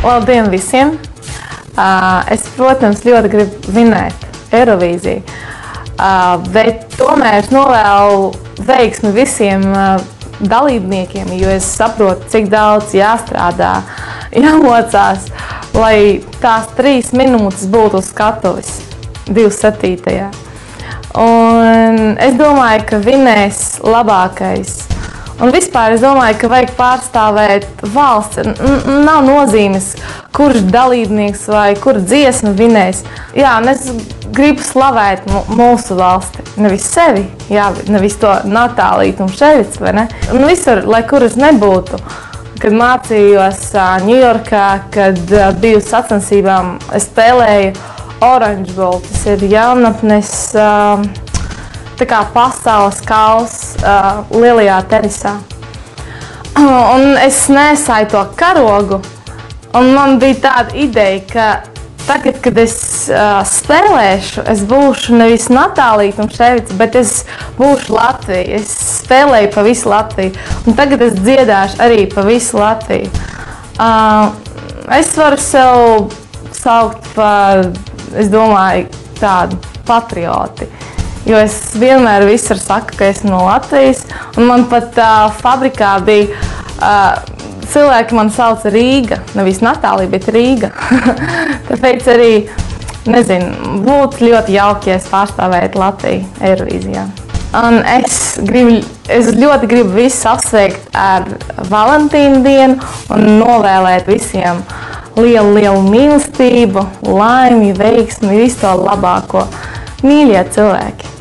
Labdien visiem! Es, protams, ļoti gribu vinēt Eirovīziju, bet tomēr es novēlu veiksmi visiem dalībniekiem, jo es saprotu, cik daudz jāstrādā, jāmocās, lai tās 3 minūtes būtu uz skatuves 27. Un es domāju, ka vinēs labākais. Un vispār es domāju, ka vajag pārstāvēt valsts. Nav nozīmes, kurš dalībnieks vai kur dziesma vinēs. Jā, un es gribu slavēt mūsu valsti. Nevis sevi, jā, nevis to Natāliju Tumševicu, vai ne? Un visur, lai kur es nebūtu. Kad mācījos Ņujorkā, kad biju sacensībām, es spēlēju Orange Bowl. Tas ir jaunatnes tā kā pasaules kausa lielajā tenisā. Un es nesāju to karogu, un man bija tāda ideja, ka tagad, kad es spēlēšu, es būšu nevis Natālija Tumševica, bet es būšu Latvija. Es spēlēju pa visu Latviju, un tagad es dziedāšu arī pa visu Latviju. Es varu sev saukt par, es domāju, tādu patrioti. Jo es vienmēr visur saku, ka esmu no Latvijas, un man pat fabrikā bija cilvēki man sauca Rīga, nevis Natālija, bet Rīga. Tāpēc arī, nezinu, būtu ļoti jauki, ja es pārstāvētu Latviju Eirovīzijā. Un es ļoti gribu visus apsveikt ar Valentīna dienu un novēlēt visiem lielu mīlestību, laimi, veiksmi, visu to labāko. Mīļie cilvēki!